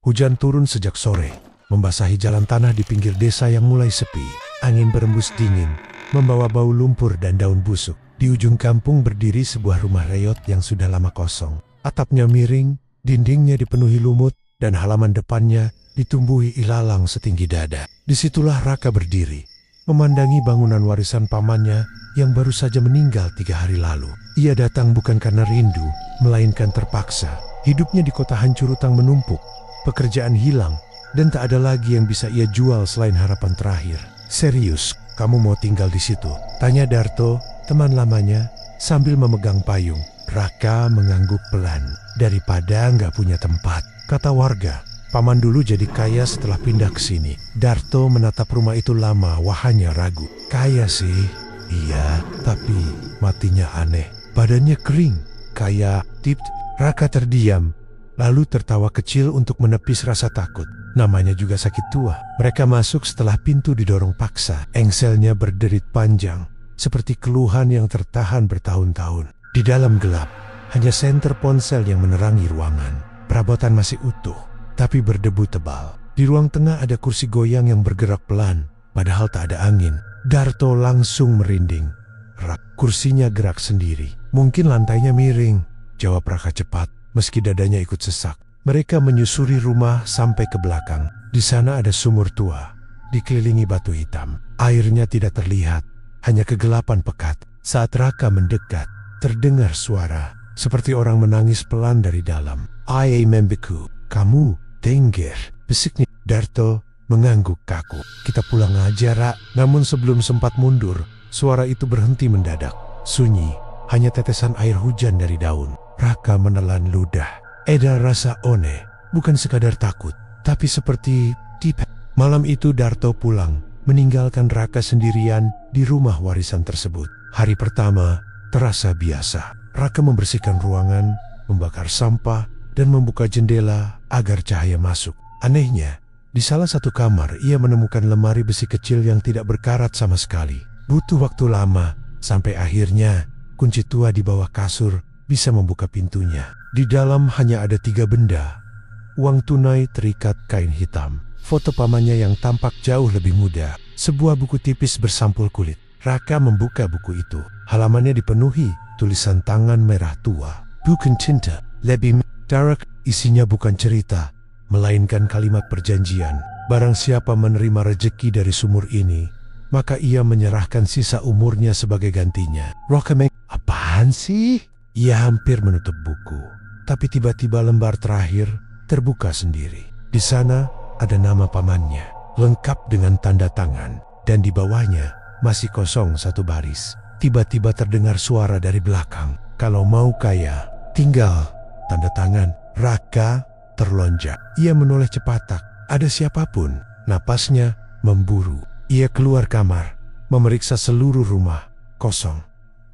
Hujan turun sejak sore, membasahi jalan tanah di pinggir desa yang mulai sepi. Angin berembus dingin, membawa bau lumpur dan daun busuk. Di ujung kampung berdiri sebuah rumah reyot yang sudah lama kosong. Atapnya miring, dindingnya dipenuhi lumut, dan halaman depannya ditumbuhi ilalang setinggi dada. Disitulah Raka berdiri, memandangi bangunan warisan pamannya yang baru saja meninggal 3 hari lalu. Ia datang bukan karena rindu, melainkan terpaksa. Hidupnya di kota hancur utang menumpuk, pekerjaan hilang, dan tak ada lagi yang bisa ia jual selain harapan terakhir. "Serius, kamu mau tinggal di situ?" tanya Darto, teman lamanya, sambil memegang payung. Raka mengangguk pelan. "Daripada nggak punya tempat," kata warga. "Paman dulu jadi kaya setelah pindah ke sini." Darto menatap rumah itu lama, wahanya ragu. "Kaya sih, iya, tapi matinya aneh. Badannya kering, kayak tip." Raka terdiam, lalu tertawa kecil untuk menepis rasa takut. Namanya juga sakit tua. Mereka masuk setelah pintu didorong paksa. Engselnya berderit panjang, seperti keluhan yang tertahan bertahun-tahun. Di dalam gelap, hanya senter ponsel yang menerangi ruangan. Perabotan masih utuh, tapi berdebu tebal. Di ruang tengah ada kursi goyang yang bergerak pelan, padahal tak ada angin. Darto langsung merinding. Kursinya gerak sendiri. "Mungkin lantainya miring," jawab Raka cepat, meski dadanya ikut sesak. Mereka menyusuri rumah sampai ke belakang. Di sana ada sumur tua, dikelilingi batu hitam. Airnya tidak terlihat, hanya kegelapan pekat. Saat Raka mendekat, terdengar suara, seperti orang menangis pelan dari dalam. "Ai membeku, kamu, Tengger," bisiknya. Darto mengangguk kaku. "Kita pulang aja, Rak." Namun sebelum sempat mundur, suara itu berhenti mendadak. Sunyi, hanya tetesan air hujan dari daun. Raka menelan ludah. Ada rasa one, bukan sekadar takut, tapi seperti tipe. Malam itu Darto pulang, meninggalkan Raka sendirian di rumah warisan tersebut. Hari pertama terasa biasa. Raka membersihkan ruangan, membakar sampah, dan membuka jendela agar cahaya masuk. Anehnya, di salah satu kamar ia menemukan lemari besi kecil yang tidak berkarat sama sekali. Butuh waktu lama, sampai akhirnya kunci tua di bawah kasur bisa membuka pintunya. Di dalam hanya ada 3 benda. Uang tunai terikat kain hitam, foto pamannya yang tampak jauh lebih muda, sebuah buku tipis bersampul kulit. Raka membuka buku itu. Halamannya dipenuhi tulisan tangan merah tua. "Bukan cinta, lebih dark." Isinya bukan cerita, melainkan kalimat perjanjian. Barang siapa menerima rejeki dari sumur ini, maka ia menyerahkan sisa umurnya sebagai gantinya. Raka "Apaan sih?" Ia hampir menutup buku, tapi tiba-tiba lembar terakhir terbuka sendiri. Di sana ada nama pamannya, lengkap dengan tanda tangan, dan di bawahnya masih kosong 1 baris. Tiba-tiba terdengar suara dari belakang, "Kalau mau kaya, tinggal tanda tangan." Raka terlonjak. Ia menoleh cepatak. Ada siapapun? Napasnya memburu. Ia keluar kamar, memeriksa seluruh rumah, kosong.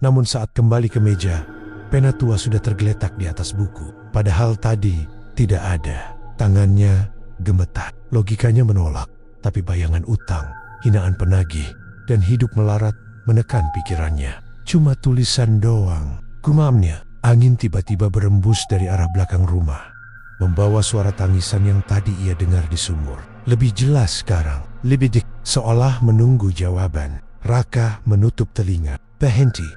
Namun saat kembali ke meja, pena tua sudah tergeletak di atas buku. Padahal tadi tidak ada. Tangannya gemetar. Logikanya menolak, tapi bayangan utang, hinaan penagih, dan hidup melarat menekan pikirannya. "Cuma tulisan doang," gumamnya. Angin tiba-tiba berembus dari arah belakang rumah, membawa suara tangisan yang tadi ia dengar di sumur. Lebih jelas sekarang, lebih seolah menunggu jawaban. Raka menutup telinga. Berhenti.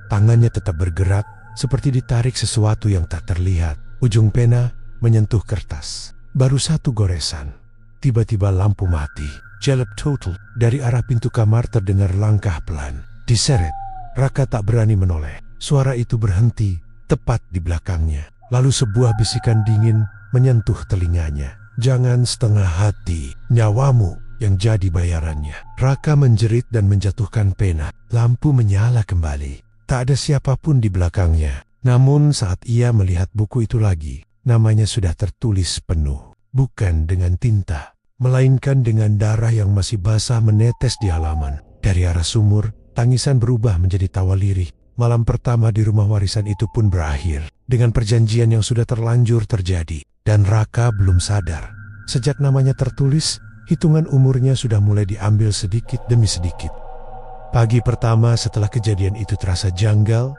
Tangannya tetap bergerak, seperti ditarik sesuatu yang tak terlihat. Ujung pena menyentuh kertas. Baru 1 goresan. Tiba-tiba lampu mati. Jelek total. Dari arah pintu kamar terdengar langkah pelan. Diseret. Raka tak berani menoleh. Suara itu berhenti tepat di belakangnya. Lalu sebuah bisikan dingin menyentuh telinganya. "Jangan setengah hati, nyawamu yang jadi bayarannya." Raka menjerit dan menjatuhkan pena. Lampu menyala kembali. Tak ada siapapun di belakangnya. Namun saat ia melihat buku itu lagi, namanya sudah tertulis penuh. Bukan dengan tinta, melainkan dengan darah yang masih basah menetes di halaman. Dari arah sumur, tangisan berubah menjadi tawa lirih. Malam pertama di rumah warisan itu pun berakhir dengan perjanjian yang sudah terlanjur terjadi. Dan Raka belum sadar. Sejak namanya tertulis, hitungan umurnya sudah mulai diambil sedikit demi sedikit. Pagi pertama setelah kejadian itu terasa janggal,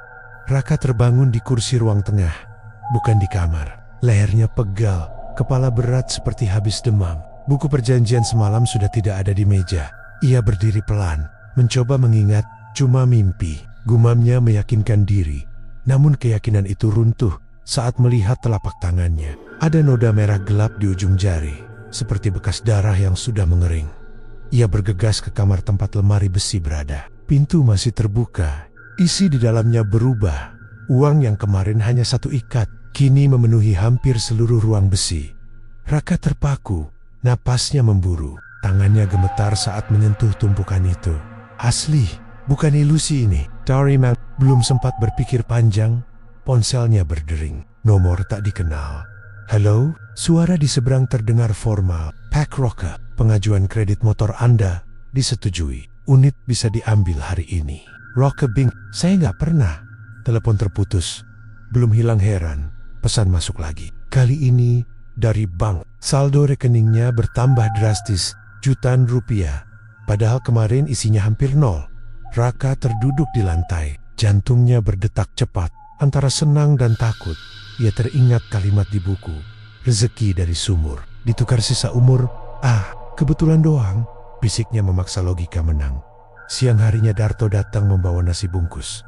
Raka terbangun di kursi ruang tengah, bukan di kamar. Lehernya pegal, kepala berat seperti habis demam. Buku perjanjian semalam sudah tidak ada di meja. Ia berdiri pelan, mencoba mengingat, cuma mimpi. Gumamnya meyakinkan diri. Namun keyakinan itu runtuh saat melihat telapak tangannya. Ada noda merah gelap di ujung jari, seperti bekas darah yang sudah mengering. Ia bergegas ke kamar tempat lemari besi berada. Pintu masih terbuka. Isi di dalamnya berubah. Uang yang kemarin hanya satu ikat, kini memenuhi hampir seluruh ruang besi. Raka terpaku, napasnya memburu. Tangannya gemetar saat menyentuh tumpukan itu. Asli, bukan ilusi ini. Tariman belum sempat berpikir panjang, ponselnya berdering. Nomor tak dikenal. Halo, suara di seberang terdengar formal. Pak Roka, pengajuan kredit motor Anda disetujui. Unit bisa diambil hari ini. Roka bing, saya nggak pernah. Telepon terputus. Belum hilang heran, pesan masuk lagi. Kali ini dari bank. Saldo rekeningnya bertambah drastis, jutaan rupiah. Padahal kemarin isinya hampir nol. Raka terduduk di lantai, jantungnya berdetak cepat. Antara senang dan takut, ia teringat kalimat di buku. Rezeki dari sumur, ditukar sisa umur. Kebetulan doang, bisiknya memaksa logika menang. Siang harinya Darto datang membawa nasi bungkus.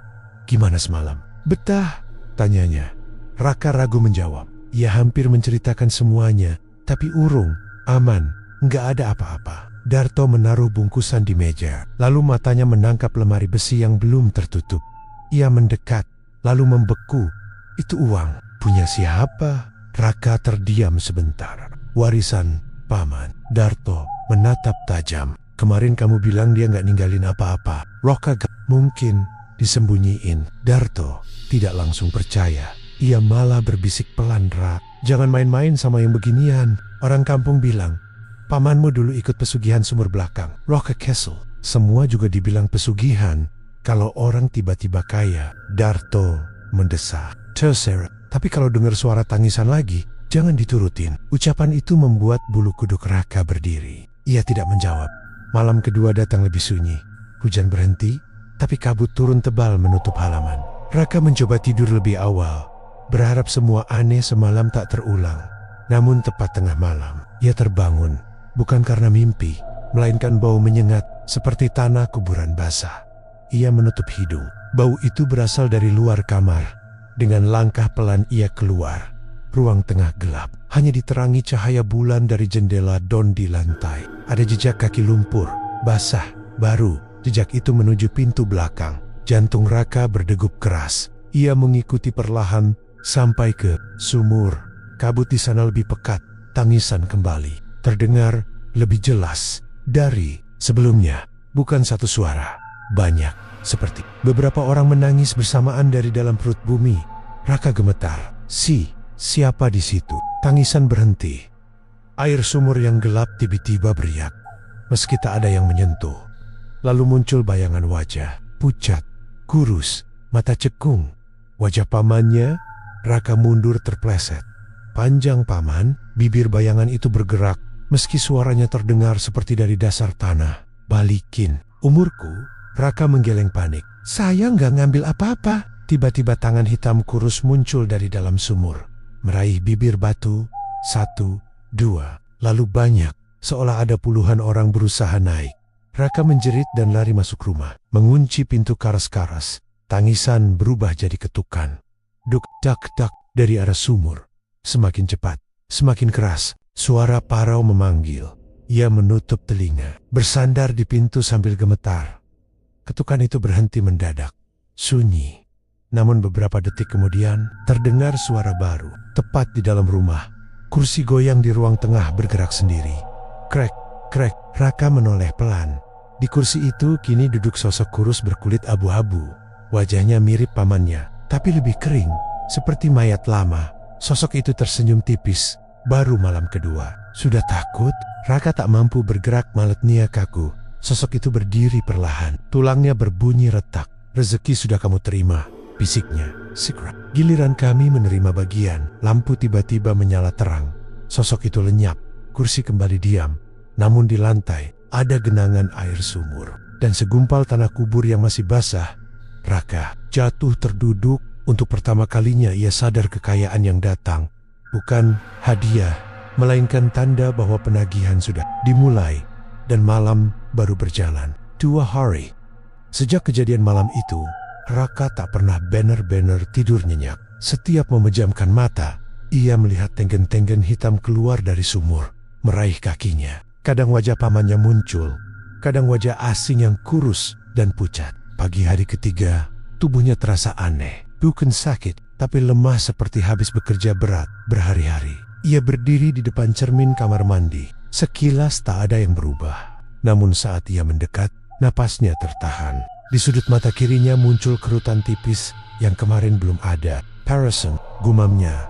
Gimana semalam? Betah, tanyanya. Raka ragu menjawab. Ia hampir menceritakan semuanya, tapi urung, aman, nggak ada apa-apa. Darto menaruh bungkusan di meja, lalu matanya menangkap lemari besi yang belum tertutup. Ia mendekat, lalu membeku. Itu uang, punya siapa? Raka terdiam sebentar. Warisan paman. Darto menatap tajam. Kemarin kamu bilang dia nggak ninggalin apa-apa. Raka mungkin disembunyiin. Darto tidak langsung percaya. Ia malah berbisik pelan, Rak. Jangan main-main sama yang beginian. Orang kampung bilang, pamanmu dulu ikut pesugihan sumur belakang. Raka Castle. Semua juga dibilang pesugihan. Kalau orang tiba-tiba kaya. Darto mendesak. Terserah. Tapi kalau dengar suara tangisan lagi, jangan diturutin. Ucapan itu membuat bulu kuduk Raka berdiri. Ia tidak menjawab. Malam kedua datang lebih sunyi. Hujan berhenti, tapi kabut turun tebal menutup halaman. Raka mencoba tidur lebih awal, berharap semua aneh semalam tak terulang. Namun tepat tengah malam, ia terbangun. Bukan karena mimpi, melainkan bau menyengat seperti tanah kuburan basah. Ia menutup hidung. Bau itu berasal dari luar kamar. Dengan langkah pelan ia keluar. Ruang tengah gelap, hanya diterangi cahaya bulan dari jendela don di lantai. Ada jejak kaki lumpur, basah, baru. Jejak itu menuju pintu belakang. Jantung Raka berdegup keras. Ia mengikuti perlahan sampai ke sumur. Kabut di sana lebih pekat. Tangisan kembali terdengar lebih jelas dari sebelumnya. Bukan satu suara, banyak. Seperti beberapa orang menangis bersamaan dari dalam perut bumi. Raka gemetar. Siapa di situ? Tangisan berhenti. Air sumur yang gelap tiba-tiba beriak. Meski tak ada yang menyentuh. Lalu muncul bayangan wajah. Pucat, kurus, mata cekung. Wajah pamannya. Raka mundur terpleset. Panjang paman, bibir bayangan itu bergerak. Meski suaranya terdengar seperti dari dasar tanah. Balikin. Umurku. Raka menggeleng panik. Saya nggak ngambil apa-apa. Tiba-tiba tangan hitam kurus muncul dari dalam sumur. Meraih bibir batu. 1, 2. Lalu banyak. Seolah ada puluhan orang berusaha naik. Raka menjerit dan lari masuk rumah. Mengunci pintu karas-karas. Tangisan berubah jadi ketukan. Duk, dak, dak dari arah sumur. Semakin cepat. Semakin keras. Suara parau memanggil. Ia menutup telinga. Bersandar di pintu sambil gemetar. Ketukan itu berhenti mendadak. Sunyi. Namun beberapa detik kemudian terdengar suara baru. Tepat di dalam rumah. Kursi goyang di ruang tengah bergerak sendiri. Krek, krek. Raka menoleh pelan. Di kursi itu kini duduk sosok kurus berkulit abu-abu. Wajahnya mirip pamannya, tapi lebih kering. Seperti mayat lama. Sosok itu tersenyum tipis. Baru malam kedua. Sudah takut? Raka tak mampu bergerak, maletnya kaku. Sosok itu berdiri perlahan. Tulangnya berbunyi retak. Rezeki sudah kamu terima, bisiknya. Secret. Giliran kami menerima bagian. Lampu tiba-tiba menyala terang. Sosok itu lenyap. Kursi kembali diam. Namun di lantai ada genangan air sumur. Dan segumpal tanah kubur yang masih basah. Raka jatuh terduduk. Untuk pertama kalinya ia sadar kekayaan yang datang. Bukan hadiah, melainkan tanda bahwa penagihan sudah dimulai dan malam baru berjalan 2 hari. Sejak kejadian malam itu, Raka tak pernah benar-benar tidur nyenyak. Setiap memejamkan mata, ia melihat tenggen-tenggen hitam keluar dari sumur, meraih kakinya. Kadang wajah pamannya muncul, kadang wajah asing yang kurus dan pucat. Pagi hari ketiga, tubuhnya terasa aneh. Bukan sakit, tapi lemah seperti habis bekerja berat berhari-hari. Ia berdiri di depan cermin kamar mandi. Sekilas tak ada yang berubah. Namun saat ia mendekat, napasnya tertahan. Di sudut mata kirinya muncul kerutan tipis yang kemarin belum ada. Parison, gumamnya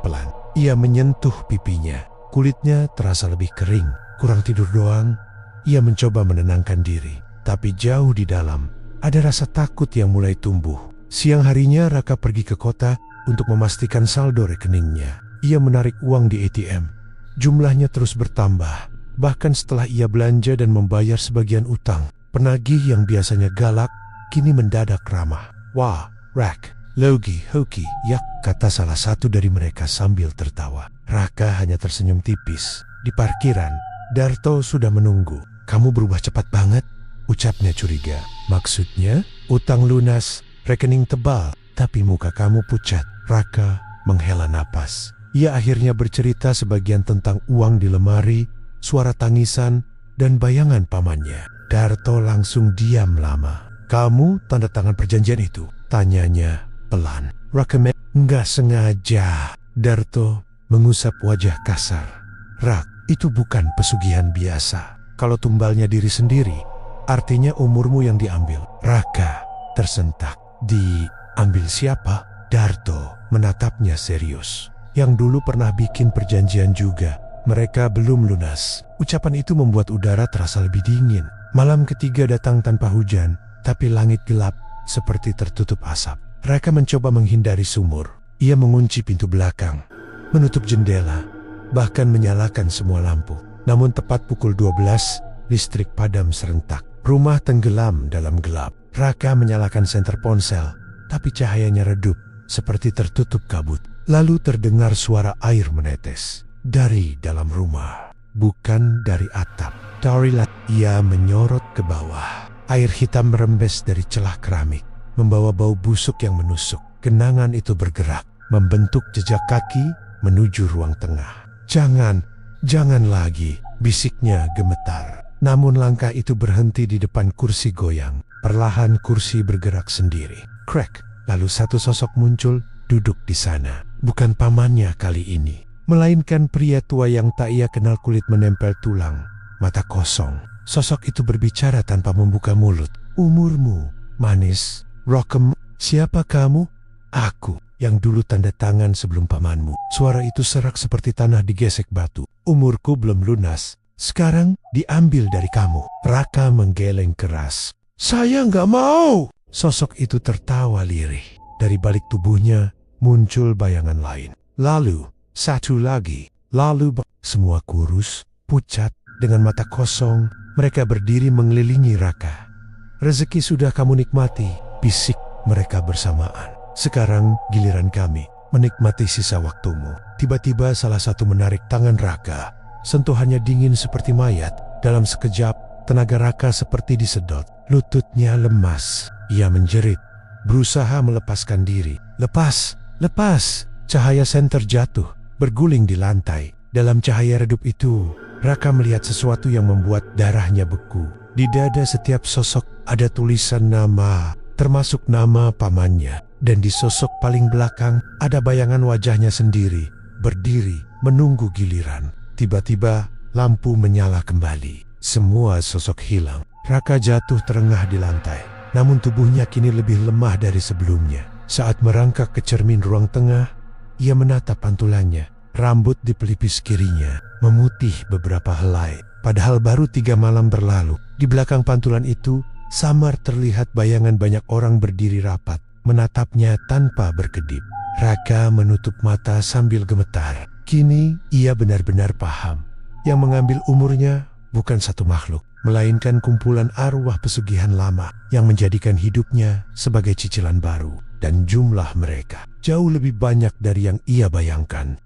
pelan. Ia menyentuh pipinya. Kulitnya terasa lebih kering. Kurang tidur doang. Ia mencoba menenangkan diri. Tapi jauh di dalam, ada rasa takut yang mulai tumbuh. Siang harinya Raka pergi ke kota untuk memastikan saldo rekeningnya. Ia menarik uang di ATM. Jumlahnya terus bertambah. Bahkan setelah ia belanja dan membayar sebagian utang, penagih yang biasanya galak kini mendadak ramah. Wah, Rak, Logi, Hoki, yak, kata salah satu dari mereka sambil tertawa. Raka hanya tersenyum tipis. Di parkiran, Darto sudah menunggu. Kamu berubah cepat banget, ucapnya curiga. Maksudnya, utang lunas, rekening tebal, tapi muka kamu pucat. Raka menghela napas. Ia akhirnya bercerita sebagian tentang uang di lemari, suara tangisan, dan bayangan pamannya. Darto langsung diam lama. Kamu tanda tangan perjanjian itu? Tanyanya pelan. Raka enggak sengaja. Darto mengusap wajah kasar. Rak, itu bukan pesugihan biasa. Kalau tumbalnya diri sendiri, artinya umurmu yang diambil. Raka tersentak. Diambil siapa? Darto menatapnya serius. Yang dulu pernah bikin perjanjian juga. Mereka belum lunas. Ucapan itu membuat udara terasa lebih dingin. Malam ketiga datang tanpa hujan, tapi langit gelap seperti tertutup asap. Raka mencoba menghindari sumur. Ia mengunci pintu belakang, menutup jendela, bahkan menyalakan semua lampu. Namun tepat pukul 12, listrik padam serentak. Rumah tenggelam dalam gelap. Raka menyalakan senter ponsel, tapi cahayanya redup, seperti tertutup kabut. Lalu terdengar suara air menetes dari dalam rumah, bukan dari atap. Taurilat, ia menyorot ke bawah. Air hitam merembes dari celah keramik, membawa bau busuk yang menusuk. Genangan itu bergerak, membentuk jejak kaki menuju ruang tengah. Jangan lagi, bisiknya gemetar. Namun langkah itu berhenti di depan kursi goyang. Perlahan kursi bergerak sendiri. Crack, lalu satu sosok muncul duduk di sana. Bukan pamannya kali ini, melainkan pria tua yang tak ia kenal, kulit menempel tulang, mata kosong. Sosok itu berbicara tanpa membuka mulut. Umurmu, manis, Rokem, siapa kamu? Aku, yang dulu tanda tangan sebelum pamanmu. Suara itu serak seperti tanah digesek batu. Umurku belum lunas, sekarang diambil dari kamu. Raka menggeleng keras. Saya nggak mau. Sosok itu tertawa lirih. Dari balik tubuhnya muncul bayangan lain. Lalu, satu lagi. Lalu, semua kurus, pucat, dengan mata kosong. Mereka berdiri mengelilingi Raka. Rezeki sudah kamu nikmati, bisik mereka bersamaan. Sekarang giliran kami menikmati sisa waktumu. Tiba-tiba salah satu menarik tangan Raka. Sentuhannya dingin seperti mayat. Dalam sekejap, tenaga Raka seperti disedot. Lututnya lemas. Ia menjerit, berusaha melepaskan diri. Lepas, lepas. Cahaya senter jatuh, berguling di lantai. Dalam cahaya redup itu, Raka melihat sesuatu yang membuat darahnya beku. Di dada setiap sosok ada tulisan nama, termasuk nama pamannya. Dan di sosok paling belakang ada bayangan wajahnya sendiri, berdiri menunggu giliran. Tiba-tiba lampu menyala kembali. Semua sosok hilang. Raka jatuh terengah di lantai. Namun tubuhnya kini lebih lemah dari sebelumnya. Saat merangkak ke cermin ruang tengah, ia menatap pantulannya. Rambut di pelipis kirinya memutih beberapa helai. Padahal baru 3 malam berlalu. Di belakang pantulan itu, samar terlihat bayangan banyak orang berdiri rapat, menatapnya tanpa berkedip. Raka menutup mata sambil gemetar. Kini ia benar-benar paham. Yang mengambil umurnya bukan satu makhluk, melainkan kumpulan arwah pesugihan lama yang menjadikan hidupnya sebagai cicilan baru. Dan jumlah mereka jauh lebih banyak dari yang ia bayangkan.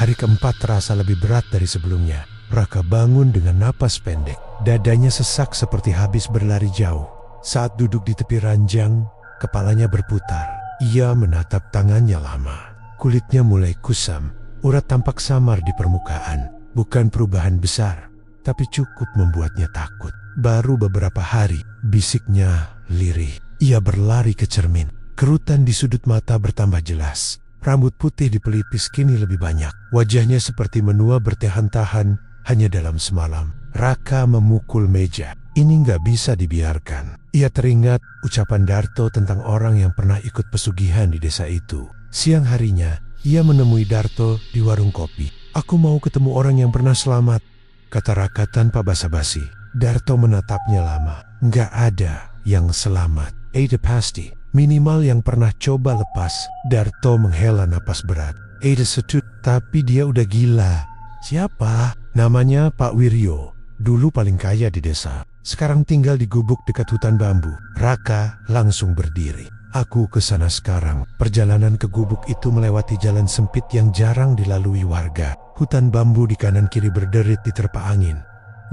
Hari keempat terasa lebih berat dari sebelumnya. Raka bangun dengan napas pendek. Dadanya sesak seperti habis berlari jauh. Saat duduk di tepi ranjang, kepalanya berputar. Ia menatap tangannya lama. Kulitnya mulai kusam. Urat tampak samar di permukaan. Bukan perubahan besar, tapi cukup membuatnya takut. Baru beberapa hari, bisiknya lirih. Ia berlari ke cermin. Kerutan di sudut mata bertambah jelas. Rambut putih di pelipis kini lebih banyak. Wajahnya seperti menua bertahan-tahan hanya dalam semalam. Raka memukul meja. Ini nggak bisa dibiarkan. Ia teringat ucapan Darto tentang orang yang pernah ikut pesugihan di desa itu. Siang harinya, ia menemui Darto di warung kopi. "Aku mau ketemu orang yang pernah selamat," kata Raka tanpa basa-basi. Darto menatapnya lama. "Nggak ada yang selamat. Ada pasti. Minimal yang pernah coba lepas." Darto menghela napas berat. Ada setut, tapi dia udah gila. "Siapa?" "Namanya Pak Wiryo. Dulu paling kaya di desa. Sekarang tinggal di gubuk dekat hutan bambu." Raka langsung berdiri. "Aku ke sana sekarang." Perjalanan ke gubuk itu melewati jalan sempit yang jarang dilalui warga. Hutan bambu di kanan kiri berderit diterpa angin,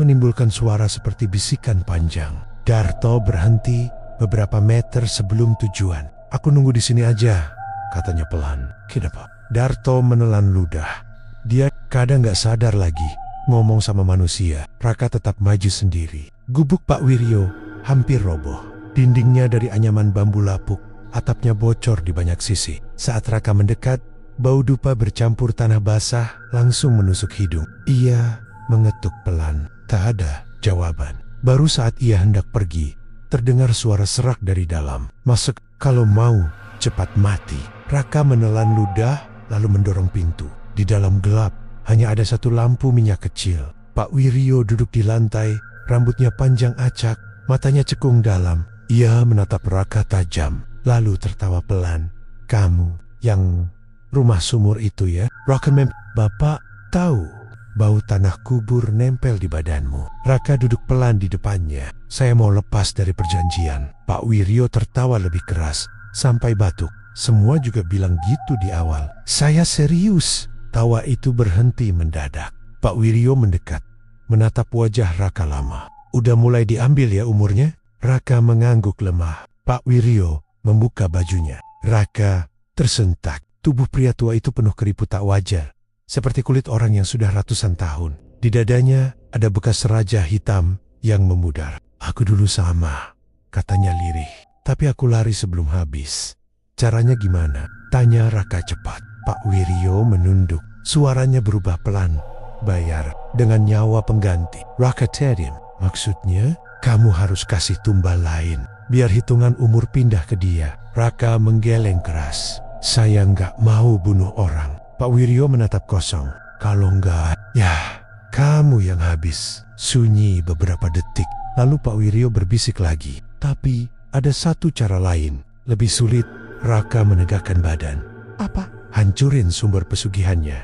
menimbulkan suara seperti bisikan panjang. Darto berhenti beberapa meter sebelum tujuan. "Aku nunggu di sini aja," katanya pelan. "Kenapa?" Darto menelan ludah. Dia kadang gak sadar lagi ngomong sama manusia. Raka tetap maju sendiri. Gubuk Pak Wiryo hampir roboh. Dindingnya dari anyaman bambu lapuk, atapnya bocor di banyak sisi. Saat Raka mendekat, bau dupa bercampur tanah basah langsung menusuk hidung. Ia mengetuk pelan. Tak ada jawaban. Baru saat ia hendak pergi, terdengar suara serak dari dalam. "Masuk kalau mau cepat mati." Raka menelan ludah lalu mendorong pintu. Di dalam gelap, hanya ada satu lampu minyak kecil. Pak Wiryo duduk di lantai, rambutnya panjang acak, matanya cekung dalam. Ia menatap Raka tajam, lalu tertawa pelan. "Kamu yang rumah sumur itu ya?" Raka "Bapak tahu bau tanah kubur nempel di badanmu." Raka duduk pelan di depannya. "Saya mau lepas dari perjanjian." Pak Wiryo tertawa lebih keras, sampai batuk. Semua juga bilang gitu di awal. "Saya serius." Tawa itu berhenti mendadak. Pak Wiryo mendekat, menatap wajah Raka lama. "Udah mulai diambil ya umurnya?" Raka mengangguk lemah. Pak Wiryo membuka bajunya. Raka tersentak. Tubuh pria tua itu penuh keriput tak wajar, seperti kulit orang yang sudah ratusan tahun. Di dadanya ada bekas raja hitam yang memudar. "Aku dulu sama," katanya lirih. "Tapi aku lari sebelum habis." "Caranya gimana?" tanya Raka cepat. Pak Wiryo menunduk. Suaranya berubah pelan. "Bayar dengan nyawa pengganti." Raka terdiam. "Maksudnya?" "Kamu harus kasih tumbal lain, biar hitungan umur pindah ke dia." Raka menggeleng keras. "Saya nggak mau bunuh orang." Pak Wiryo menatap kosong. "Kalau nggak, ya kamu yang habis." Sunyi beberapa detik. Lalu Pak Wiryo berbisik lagi. "Tapi ada satu cara lain, lebih sulit." Raka menegakkan badan. "Apa?" "Hancurin sumber pesugihannya."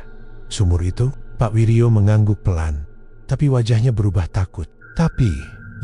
"Sumur itu?" Pak Wiryo mengangguk pelan, tapi wajahnya berubah takut. "Tapi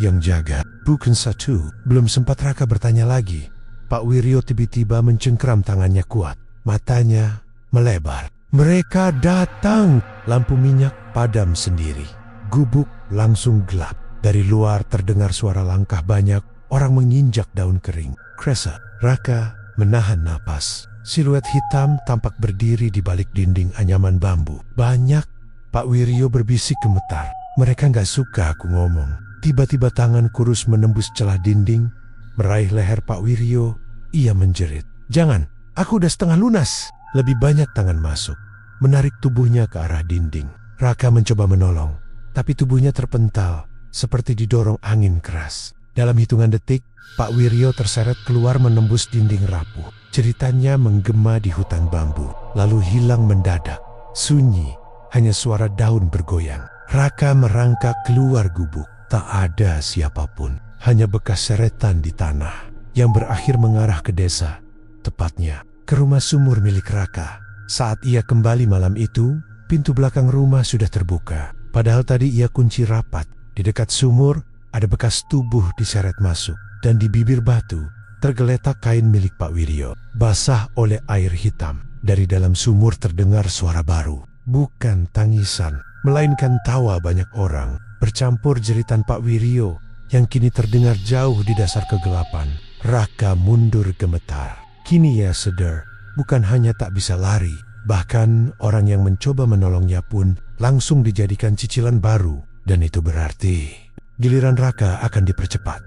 yang jaga bukan satu." Belum sempat Raka bertanya lagi, Pak Wiryo tiba-tiba mencengkram tangannya kuat. Matanya melebar. "Mereka datang!" Lampu minyak padam sendiri. Gubuk langsung gelap. Dari luar terdengar suara langkah banyak orang menginjak daun kering. "Kresa." Raka menahan napas. Siluet hitam tampak berdiri di balik dinding anyaman bambu. "Banyak." Pak Wiryo berbisik gemetar. "Mereka nggak suka aku ngomong." Tiba-tiba tangan kurus menembus celah dinding, meraih leher Pak Wiryo. Ia menjerit, "Jangan, aku udah setengah lunas." Lebih banyak tangan masuk, menarik tubuhnya ke arah dinding. Raka mencoba menolong, tapi tubuhnya terpental, seperti didorong angin keras. Dalam hitungan detik, Pak Wiryo terseret keluar menembus dinding rapuh. Ceritanya menggema di hutan bambu, lalu hilang mendadak. Sunyi, hanya suara daun bergoyang. Raka merangkak keluar gubuk. Tak ada siapapun, hanya bekas seretan di tanah yang berakhir mengarah ke desa, tepatnya ke rumah sumur milik Raka. Saat ia kembali malam itu, pintu belakang rumah sudah terbuka. Padahal tadi ia kunci rapat. Di dekat sumur, ada bekas tubuh diseret masuk, dan di bibir batu tergeletak kain milik Pak Wiryo, basah oleh air hitam. Dari dalam sumur terdengar suara baru. bukan tangisan, melainkan tawa banyak orang, bercampur jeritan Pak Wiryo yang kini terdengar jauh di dasar kegelapan. Raka mundur gemetar. Kini ia sadar, bukan hanya tak bisa lari, bahkan orang yang mencoba menolongnya pun langsung dijadikan cicilan baru, dan itu berarti giliran Raka akan dipercepat.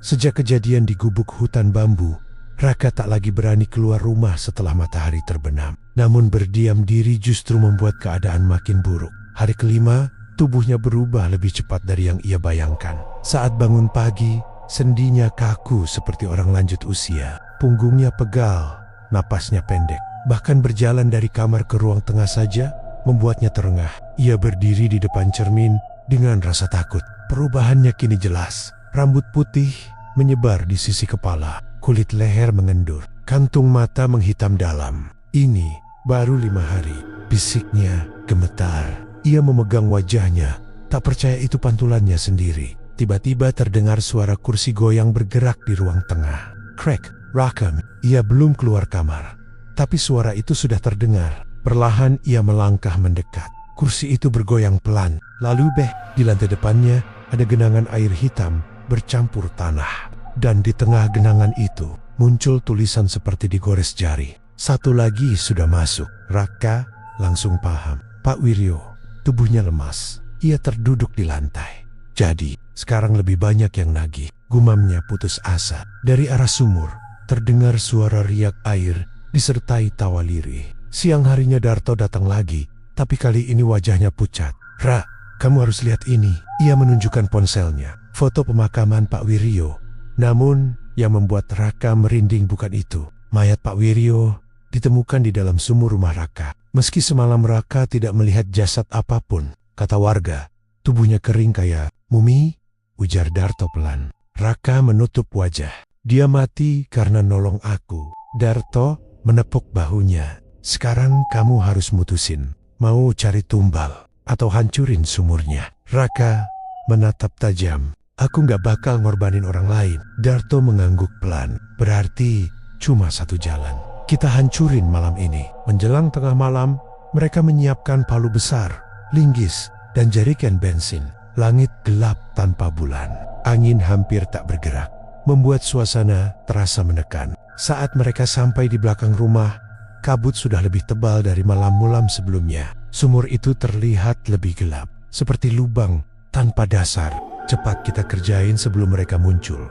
Sejak kejadian di gubuk hutan bambu, Raka tak lagi berani keluar rumah setelah matahari terbenam. Namun berdiam diri justru membuat keadaan makin buruk. Hari kelima, tubuhnya berubah lebih cepat dari yang ia bayangkan. Saat bangun pagi, sendinya kaku seperti orang lanjut usia. Punggungnya pegal, napasnya pendek. Bahkan berjalan dari kamar ke ruang tengah saja membuatnya terengah. Ia berdiri di depan cermin dengan rasa takut. Perubahannya kini jelas. Rambut putih menyebar di sisi kepala. Kulit leher mengendur, kantung mata menghitam dalam. Ini baru 5 hari, bisiknya gemetar. Ia memegang wajahnya, tak percaya itu pantulannya sendiri. Tiba-tiba terdengar suara kursi goyang bergerak di ruang tengah. Krek, Raka, ia belum keluar kamar. Tapi suara itu sudah terdengar. Perlahan ia melangkah mendekat. Kursi itu bergoyang pelan. Lalu di lantai depannya ada genangan air hitam bercampur tanah. Dan di tengah genangan itu muncul tulisan seperti digores jari. Satu lagi sudah masuk. Raka langsung paham. Pak Wiryo, tubuhnya lemas. Ia terduduk di lantai. Jadi, sekarang lebih banyak yang nagih. Gumamnya putus asa. Dari arah sumur, terdengar suara riak air disertai tawa lirih. Siang harinya Darto datang lagi, tapi kali ini wajahnya pucat. Ra, kamu harus lihat ini. Ia menunjukkan ponselnya. Foto pemakaman Pak Wiryo. Namun, yang membuat Raka merinding bukan itu. Mayat Pak Wiryo ditemukan di dalam sumur rumah Raka. Meski semalam Raka tidak melihat jasad apapun, kata warga, tubuhnya kering kayak mumi, ujar Darto pelan. Raka menutup wajah. Dia mati karena nolong aku. Darto menepuk bahunya. Sekarang kamu harus mutusin. Mau cari tumbal atau hancurin sumurnya. Raka menatap tajam. Aku gak bakal ngorbanin orang lain. Darto mengangguk pelan. Berarti cuma satu jalan. Kita hancurin malam ini. Menjelang tengah malam, mereka menyiapkan palu besar, linggis, dan jerigen bensin. Langit gelap tanpa bulan. Angin hampir tak bergerak, membuat suasana terasa menekan. Saat mereka sampai di belakang rumah, kabut sudah lebih tebal dari malam-malam sebelumnya. Sumur itu terlihat lebih gelap, seperti lubang tanpa dasar. Cepat kita kerjain sebelum mereka muncul,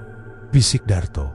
bisik Darto.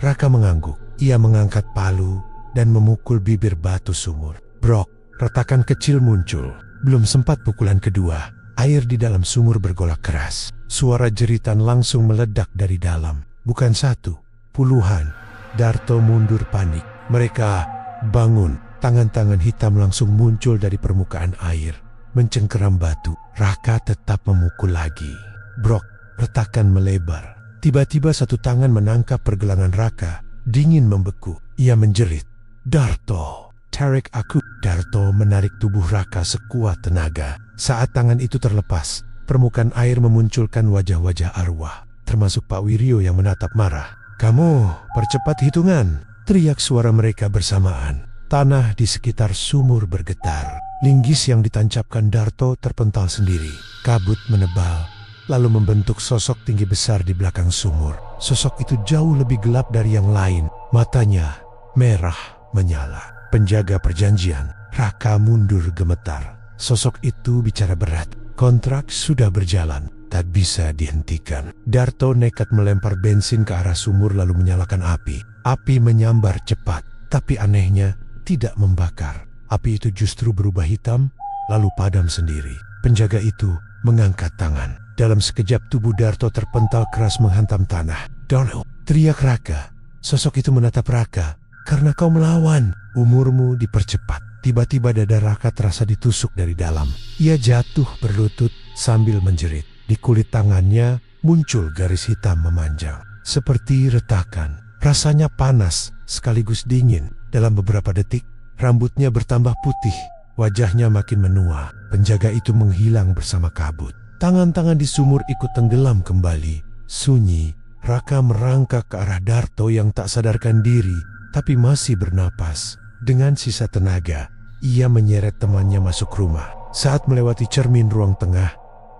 Raka mengangguk. Ia mengangkat palu dan memukul bibir batu sumur. Brok, retakan kecil muncul. Belum sempat pukulan kedua, air di dalam sumur bergolak keras. Suara jeritan langsung meledak dari dalam. Bukan satu, puluhan. Darto mundur panik. Mereka bangun. Tangan-tangan hitam langsung muncul dari permukaan air, mencengkeram batu. Raka tetap memukul lagi. Brok, retakan melebar. Tiba-tiba satu tangan menangkap pergelangan Raka, dingin membeku. Ia menjerit, Darto, tarik aku. Darto menarik tubuh Raka sekuat tenaga. Saat tangan itu terlepas, permukaan air memunculkan wajah-wajah arwah, termasuk Pak Wiryo yang menatap marah. Kamu percepat hitungan, teriak suara mereka bersamaan. Tanah di sekitar sumur bergetar. Linggis yang ditancapkan Darto terpental sendiri. Kabut menebal, lalu membentuk sosok tinggi besar di belakang sumur. Sosok itu jauh lebih gelap dari yang lain. Matanya merah menyala. Penjaga perjanjian. Raka mundur gemetar. Sosok itu bicara berat. Kontrak sudah berjalan, tak bisa dihentikan. Darto nekat melempar bensin ke arah sumur lalu menyalakan api. Api menyambar cepat, tapi anehnya tidak membakar. Api itu justru berubah hitam, lalu padam sendiri. Penjaga itu mengangkat tangan. Dalam sekejap tubuh Darto terpental keras menghantam tanah. Darto, teriak Raka. Sosok itu menatap Raka. Karena kau melawan, umurmu dipercepat. Tiba-tiba dada Raka terasa ditusuk dari dalam. Ia jatuh berlutut sambil menjerit. Di kulit tangannya muncul garis hitam memanjang, seperti retakan. Rasanya panas sekaligus dingin. Dalam beberapa detik, rambutnya bertambah putih. Wajahnya makin menua. Penjaga itu menghilang bersama kabut. Tangan-tangan di sumur ikut tenggelam kembali. Sunyi, Raka merangkak ke arah Darto yang tak sadarkan diri, tapi masih bernapas. Dengan sisa tenaga, Ia menyeret temannya masuk rumah. Saat melewati cermin ruang tengah,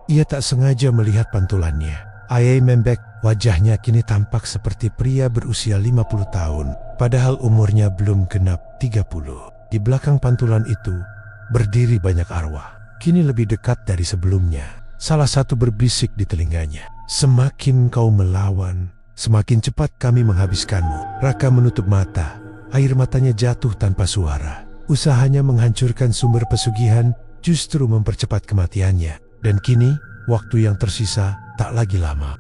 ia tak sengaja melihat pantulannya. Ayai Membek, wajahnya kini tampak seperti pria berusia 50 tahun, padahal umurnya belum genap 30. Di belakang pantulan itu, berdiri banyak arwah. Kini lebih dekat dari sebelumnya. Salah satu berbisik di telinganya, "Semakin kau melawan, semakin cepat kami menghabiskanmu." Raka menutup mata. Air matanya jatuh tanpa suara. Usahanya menghancurkan sumber pesugihan justru mempercepat kematiannya. Dan kini, waktu yang tersisa tak lagi lama.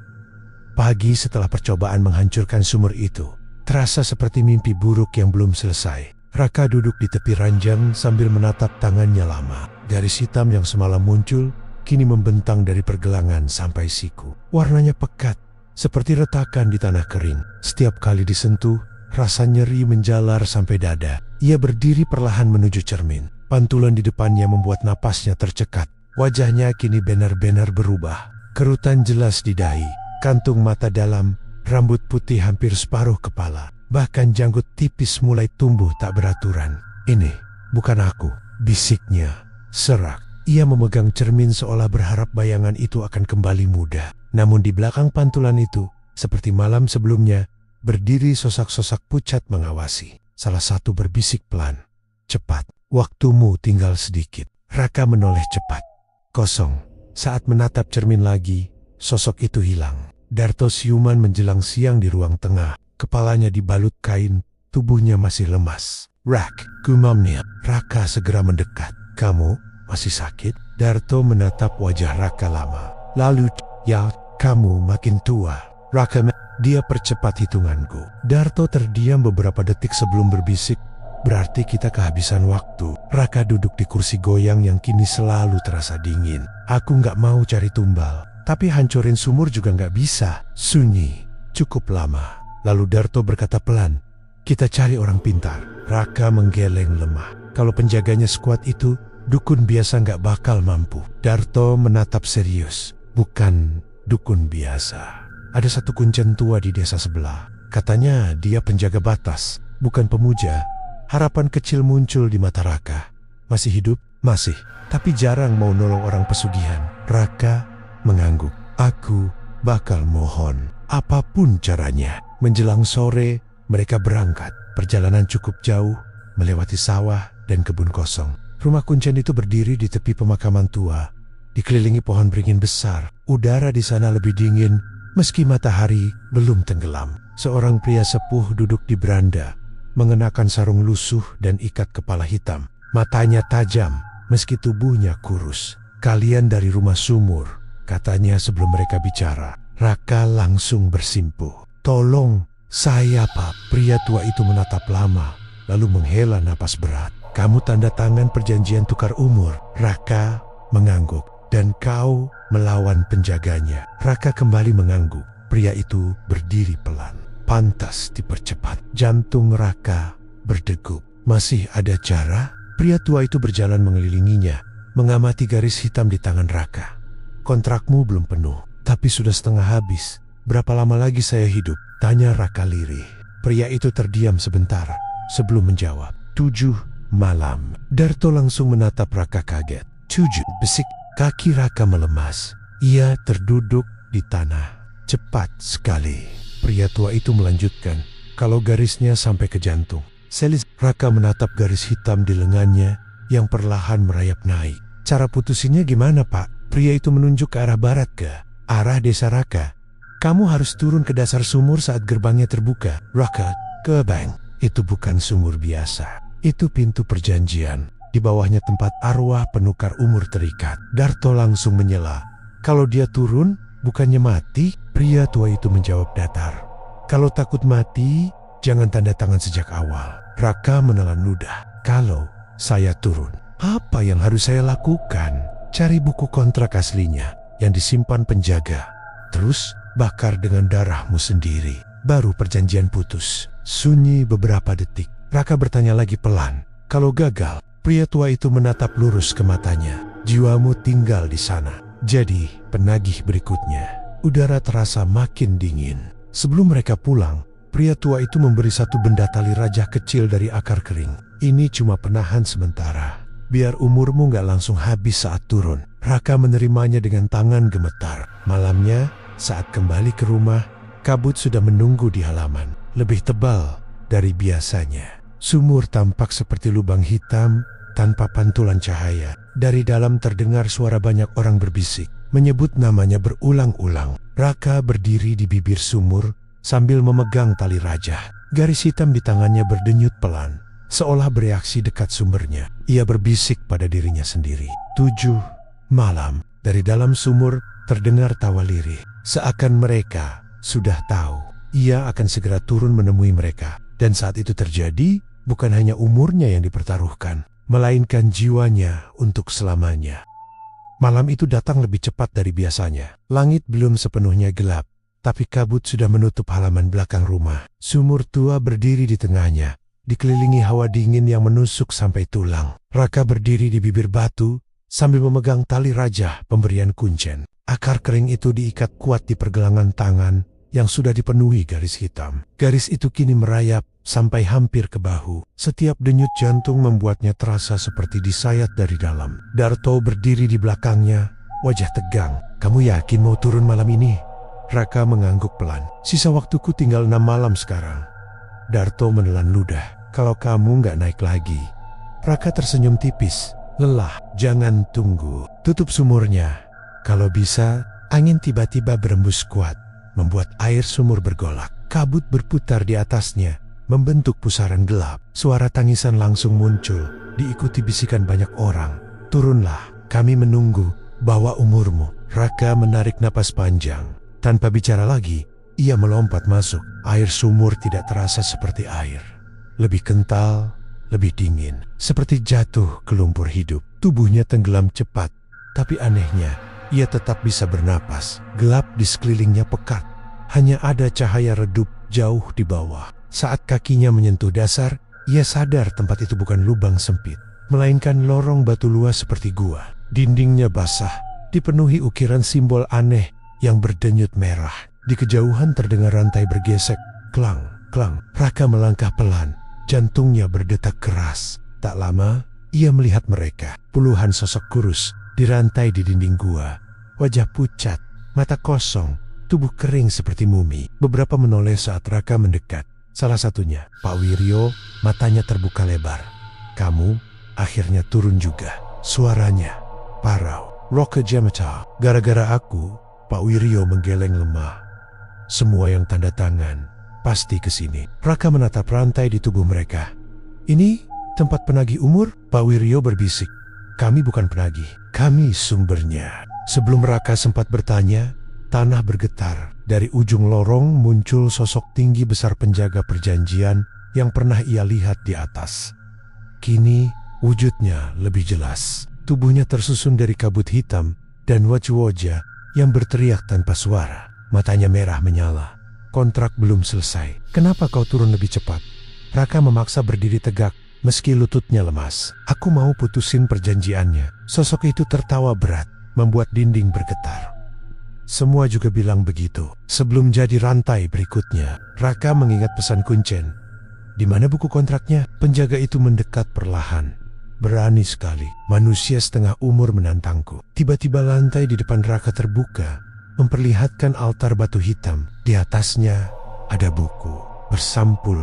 Pagi setelah percobaan menghancurkan sumur itu, terasa seperti mimpi buruk yang belum selesai. Raka duduk di tepi ranjang sambil menatap tangannya lama. Garis hitam yang semalam muncul, kini membentang dari pergelangan sampai siku. Warnanya pekat, seperti retakan di tanah kering. Setiap kali disentuh, rasa nyeri menjalar sampai dada. Ia berdiri perlahan menuju cermin. Pantulan di depannya membuat napasnya tercekat. Wajahnya kini benar-benar berubah. Kerutan jelas di dahi, kantung mata dalam, rambut putih hampir separuh kepala. Bahkan janggut tipis mulai tumbuh tak beraturan. "Ini bukan aku," bisiknya serak. Ia memegang cermin seolah berharap bayangan itu akan kembali muda. Namun di belakang pantulan itu, seperti malam sebelumnya, berdiri sosok-sosok pucat mengawasi. Salah satu berbisik pelan, "Cepat, waktumu tinggal sedikit." Raka menoleh cepat. Kosong. Saat menatap cermin lagi, sosok itu hilang. Darto siuman menjelang siang di ruang tengah. Kepalanya dibalut kain, tubuhnya masih lemas. "Rak," gumamnya. Raka segera mendekat. "Kamu masih sakit?" Darto menatap wajah Raka lama. Lalu, "Ya, kamu makin tua." Raka, dia percepat hitunganku. Darto terdiam beberapa detik sebelum berbisik, "Berarti kita kehabisan waktu." Raka duduk di kursi goyang yang kini selalu terasa dingin. "Aku nggak mau cari tumbal, tapi hancurin sumur juga nggak bisa." Sunyi, cukup lama. Lalu Darto berkata pelan, "Kita cari orang pintar." Raka menggeleng lemah. Kalau penjaganya sekuat itu, dukun biasa nggak bakal mampu. Darto menatap serius. "Bukan dukun biasa. Ada satu kuncen tua di desa sebelah. Katanya dia penjaga batas, bukan pemuja." Harapan kecil muncul di mata Raka. "Masih hidup?" "Masih, tapi jarang mau nolong orang pesugihan." Raka mengangguk. "Aku bakal mohon, apapun caranya." Menjelang sore, mereka berangkat. Perjalanan cukup jauh, melewati sawah dan kebun kosong. Rumah kuncen itu berdiri di tepi pemakaman tua, dikelilingi pohon beringin besar. Udara di sana lebih dingin, meski matahari belum tenggelam. Seorang pria sepuh duduk di beranda, mengenakan sarung lusuh dan ikat kepala hitam. Matanya tajam, meski tubuhnya kurus. "Kalian dari rumah sumur," katanya sebelum mereka bicara. Raka langsung bersimpuh. "Tolong, saya Pak." Pria tua itu menatap lama, lalu menghela napas berat. "Kamu tanda tangan perjanjian tukar umur." Raka mengangguk. "Dan kau melawan penjaganya." Raka kembali mengangguk. Pria itu berdiri pelan. Pantas dipercepat. Jantung Raka berdegup. Masih ada cara? Pria tua itu berjalan mengelilinginya, mengamati garis hitam di tangan Raka. "Kontrakmu belum penuh, tapi sudah setengah habis. Berapa lama lagi saya hidup?" tanya Raka lirih. Pria itu terdiam sebentar sebelum menjawab. 7 malam. Darto langsung menatap Raka kaget. 7, besik. Kaki Raka melemas. Ia terduduk di tanah. "Cepat sekali." Pria tua itu melanjutkan, "Kalau garisnya sampai ke jantung." Selis. Raka menatap garis hitam di lengannya yang perlahan merayap naik. "Cara putusinnya gimana, Pak?" Pria itu menunjuk ke arah barat, ke arah desa Raka. "Kamu harus turun ke dasar sumur saat gerbangnya terbuka." Raka, "Gerbang? Itu bukan sumur biasa. Itu pintu perjanjian. Di bawahnya tempat arwah penukar umur terikat." Darto langsung menyela. "Kalau dia turun, bukannya mati?" Pria tua itu menjawab datar. "Kalau takut mati, jangan tanda tangan sejak awal." Raka menelan ludah. "Kalau saya turun, apa yang harus saya lakukan?" "Cari buku kontrak aslinya yang disimpan penjaga. Terus bakar dengan darahmu sendiri. Baru perjanjian putus." Sunyi beberapa detik. Raka bertanya lagi pelan. "Kalau gagal?" Pria tua itu menatap lurus ke matanya. "Jiwamu tinggal di sana." Jadi penagih berikutnya. Udara terasa makin dingin. Sebelum mereka pulang, Pria tua itu memberi satu benda tali raja kecil dari akar kering. Ini cuma penahan sementara. Biar umurmu nggak langsung habis saat turun. Raka menerimanya dengan tangan gemetar. Malamnya, saat kembali ke rumah, kabut sudah menunggu di halaman. Lebih tebal dari biasanya. Sumur tampak seperti lubang hitam tanpa pantulan cahaya. Dari dalam terdengar suara banyak orang berbisik, menyebut namanya berulang-ulang. Raka berdiri di bibir sumur sambil memegang tali raja. Garis hitam di tangannya berdenyut pelan, seolah bereaksi dekat sumbernya. Ia berbisik pada dirinya sendiri. 7 malam. Dari dalam sumur terdengar tawa lirih. Seakan mereka sudah tahu ia akan segera turun menemui mereka. Dan saat itu terjadi, bukan hanya umurnya yang dipertaruhkan, melainkan jiwanya untuk selamanya. Malam itu datang lebih cepat dari biasanya. Langit belum sepenuhnya gelap, tapi kabut sudah menutup halaman belakang rumah. Sumur tua berdiri di tengahnya, dikelilingi hawa dingin yang menusuk sampai tulang. Raka berdiri di bibir batu sambil memegang tali raja pemberian kuncen. Akar kering itu diikat kuat di pergelangan tangan yang sudah dipenuhi garis hitam. Garis itu kini merayap sampai hampir ke bahu. Setiap denyut jantung membuatnya terasa seperti disayat dari dalam. Darto berdiri di belakangnya, wajah tegang. "Kamu yakin mau turun malam ini?" Raka mengangguk pelan. "Sisa waktuku tinggal 6 malam sekarang." Darto menelan ludah. "Kalau kamu nggak naik lagi." Raka tersenyum tipis. "Lelah, jangan tunggu. Tutup sumurnya." Kalau bisa, angin tiba-tiba berembus kuat, membuat air sumur bergolak. Kabut berputar di atasnya, membentuk pusaran gelap. Suara tangisan langsung muncul, diikuti bisikan banyak orang. "Turunlah, kami menunggu, bawa umurmu." Raka menarik napas panjang. Tanpa bicara lagi, ia melompat masuk. Air sumur tidak terasa seperti air. Lebih kental, lebih dingin. Seperti jatuh ke lumpur hidup. Tubuhnya tenggelam cepat, tapi anehnya, ia tetap bisa bernapas. Gelap di sekelilingnya pekat. Hanya ada cahaya redup jauh di bawah. Saat kakinya menyentuh dasar, ia sadar tempat itu bukan lubang sempit, melainkan lorong batu luas seperti gua. Dindingnya basah, dipenuhi ukiran simbol aneh yang berdenyut merah. Di kejauhan terdengar rantai bergesek. Klang, klang. Raka melangkah pelan, jantungnya berdetak keras. Tak lama, ia melihat mereka. Puluhan sosok kurus dirantai di dinding gua. Wajah pucat, mata kosong, tubuh kering seperti mumi. Beberapa menoleh saat Raka mendekat. Salah satunya, Pak Wiryo, matanya terbuka lebar. "Kamu akhirnya turun juga." Suaranya parau. "Roke Jamata, gara-gara aku," Pak Wiryo menggeleng lemah. "Semua yang tanda tangan pasti ke sini." Raka menatap rantai di tubuh mereka. "Ini tempat penagih umur?" Pak Wiryo berbisik. "Kami bukan penagih, kami sumbernya." Sebelum Raka sempat bertanya, tanah bergetar. Dari ujung lorong muncul sosok tinggi besar penjaga perjanjian yang pernah ia lihat di atas. Kini wujudnya lebih jelas. Tubuhnya tersusun dari kabut hitam dan wajah-wajah yang berteriak tanpa suara. Matanya merah menyala. "Kontrak belum selesai. Kenapa kau turun lebih cepat?" Raka memaksa berdiri tegak meski lututnya lemas. "Aku mau putusin perjanjiannya." Sosok itu tertawa berat, membuat dinding bergetar. Semua juga bilang begitu. Sebelum jadi rantai berikutnya, Raka mengingat pesan kuncen. "Di mana buku kontraknya?" Penjaga itu mendekat perlahan. "Berani sekali, manusia setengah umur menantangku." Tiba-tiba lantai di depan Raka terbuka, memperlihatkan altar batu hitam. Di atasnya ada buku bersampul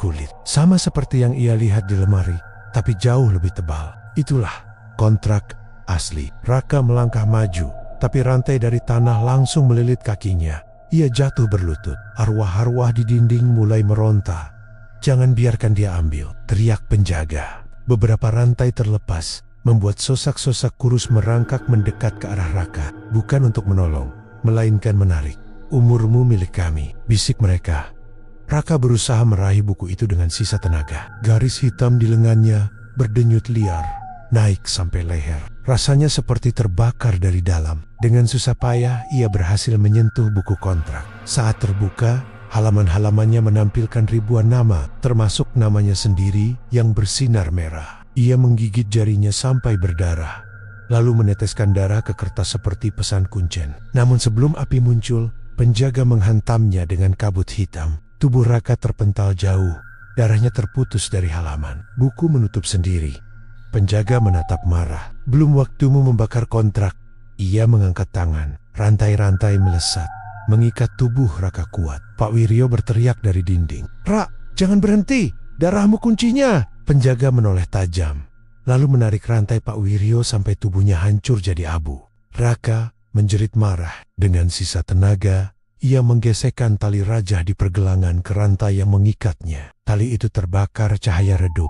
kulit, sama seperti yang ia lihat di lemari, tapi jauh lebih tebal. Itulah kontrak asli. Raka melangkah maju, tapi rantai dari tanah langsung melilit kakinya. Ia jatuh berlutut. Arwah-arwah di dinding mulai meronta. "Jangan biarkan dia ambil," teriak penjaga. Beberapa rantai terlepas, membuat sosak-sosak kurus merangkak mendekat ke arah Raka. "Bukan untuk menolong, melainkan menarik. Umurmu milik kami," bisik mereka. Raka berusaha meraih buku itu dengan sisa tenaga. Garis hitam di lengannya berdenyut liar, naik sampai leher. Rasanya seperti terbakar dari dalam. Dengan susah payah, ia berhasil menyentuh buku kontrak. Saat terbuka, halaman-halamannya menampilkan ribuan nama, termasuk namanya sendiri yang bersinar merah. Ia menggigit jarinya sampai berdarah, lalu meneteskan darah ke kertas seperti pesan kuncen. Namun sebelum api muncul, penjaga menghantamnya dengan kabut hitam. Tubuh Raka terpental jauh, darahnya terputus dari halaman. Buku menutup sendiri. Penjaga menatap marah. Belum waktumu membakar kontrak. Ia mengangkat tangan. Rantai-rantai melesat, mengikat tubuh Raka kuat. Pak Wiryo berteriak dari dinding. "Rak, jangan berhenti! Darahmu kuncinya!" Penjaga menoleh tajam, lalu menarik rantai Pak Wiryo sampai tubuhnya hancur jadi abu. Raka menjerit marah. Dengan sisa tenaga, ia menggesekkan tali rajah di pergelangan ke rantai yang mengikatnya. Tali itu terbakar cahaya redup,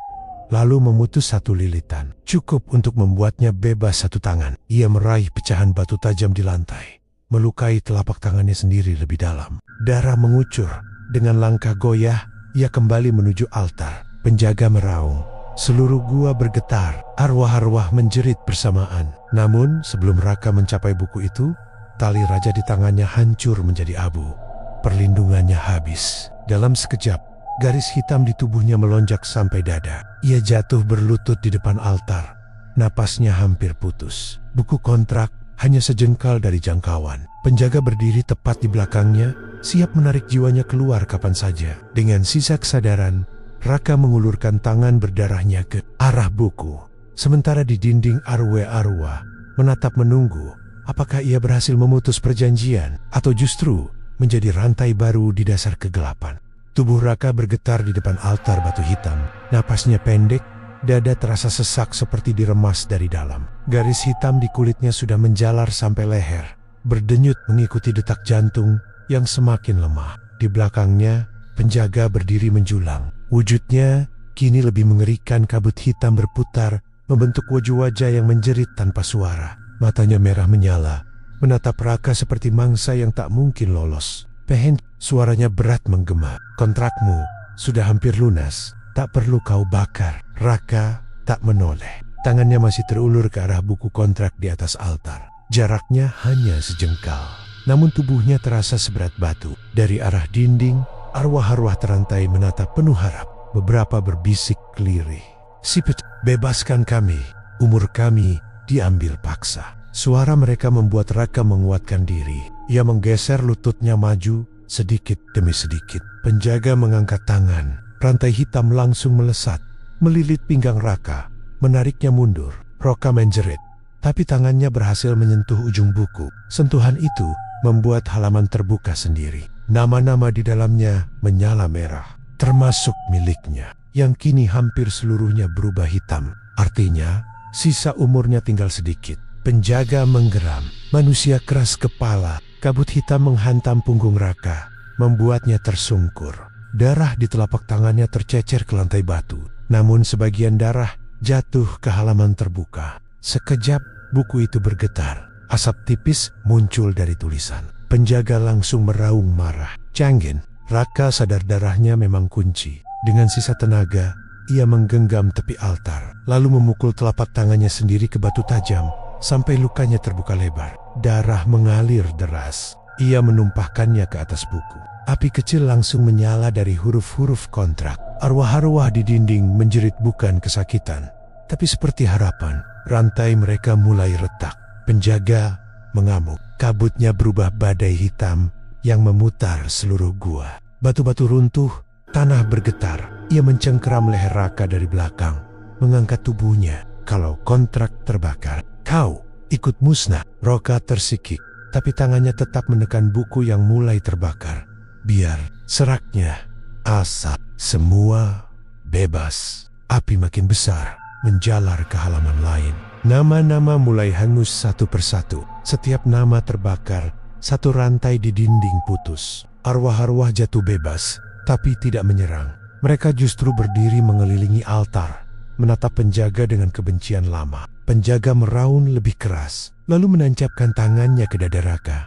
lalu memutus satu lilitan. Cukup untuk membuatnya bebas satu tangan. Ia meraih pecahan batu tajam di lantai, melukai telapak tangannya sendiri lebih dalam. Darah mengucur. Dengan langkah goyah, ia kembali menuju altar. Penjaga meraung. Seluruh gua bergetar. Arwah-arwah menjerit bersamaan. Namun, sebelum Raka mencapai buku itu, tali raja di tangannya hancur menjadi abu. Perlindungannya habis. Dalam sekejap, garis hitam di tubuhnya melonjak sampai dada. Ia jatuh berlutut di depan altar. Napasnya hampir putus. Buku kontrak hanya sejengkal dari jangkauan. Penjaga berdiri tepat di belakangnya, siap menarik jiwanya keluar kapan saja. Dengan sisa kesadaran, Raka mengulurkan tangan berdarahnya ke arah buku. Sementara di dinding arwah menatap menunggu. Apakah ia berhasil memutus perjanjian atau justru menjadi rantai baru di dasar kegelapan? Tubuh Raka bergetar di depan altar batu hitam. Napasnya pendek, dada terasa sesak seperti diremas dari dalam. Garis hitam di kulitnya sudah menjalar sampai leher, berdenyut mengikuti detak jantung yang semakin lemah. Di belakangnya, penjaga berdiri menjulang. Wujudnya kini lebih mengerikan. Kabut hitam berputar, membentuk wajah-wajah yang menjerit tanpa suara. Matanya merah menyala, menatap Raka seperti mangsa yang tak mungkin lolos. "Pehen," suaranya berat menggema. "Kontrakmu sudah hampir lunas. Tak perlu kau bakar." Raka tak menoleh. Tangannya masih terulur ke arah buku kontrak di atas altar. Jaraknya hanya sejengkal. Namun tubuhnya terasa seberat batu. Dari arah dinding, arwah-arwah terantai menatap penuh harap. Beberapa berbisik lirih. "Sipet, bebaskan kami. Umur kami diambil paksa." Suara mereka membuat Raka menguatkan diri. Ia menggeser lututnya maju sedikit demi sedikit. Penjaga mengangkat tangan. Rantai hitam langsung melesat, melilit pinggang Raka, menariknya mundur. Raka menjerit, tapi tangannya berhasil menyentuh ujung buku. Sentuhan itu membuat halaman terbuka sendiri. Nama-nama di dalamnya menyala merah, termasuk miliknya, yang kini hampir seluruhnya berubah hitam. Artinya, sisa umurnya tinggal sedikit. Penjaga menggeram. Manusia keras kepala. Kabut hitam menghantam punggung Raka, membuatnya tersungkur. Darah di telapak tangannya tercecer ke lantai batu. Namun sebagian darah jatuh ke halaman terbuka. Sekejap, buku itu bergetar. Asap tipis muncul dari tulisan. Penjaga langsung meraung marah. "Canggin." Raka sadar darahnya memang kunci. Dengan sisa tenaga, ia menggenggam tepi altar, lalu memukul telapak tangannya sendiri ke batu tajam, sampai lukanya terbuka lebar. Darah mengalir deras. Ia menumpahkannya ke atas buku. Api kecil langsung menyala dari huruf-huruf kontrak. Arwah-arwah di dinding menjerit bukan kesakitan, tapi seperti harapan. Rantai mereka mulai retak. Penjaga mengamuk. Kabutnya berubah badai hitam yang memutar seluruh gua. Batu-batu runtuh, tanah bergetar. Ia mencengkeram leher Raka dari belakang, mengangkat tubuhnya. "Kalau kontrak terbakar, kau ikut musnah." Raka tersikik, tapi tangannya tetap menekan buku yang mulai terbakar. "Biar," seraknya. Asap. Semua bebas. Api makin besar, menjalar ke halaman lain. Nama-nama mulai hangus satu persatu. Setiap nama terbakar, satu rantai di dinding putus. Arwah-arwah jatuh bebas, tapi tidak menyerang. Mereka justru berdiri mengelilingi altar, menatap penjaga dengan kebencian lama. Penjaga meraung lebih keras, lalu menancapkan tangannya ke dada Raka.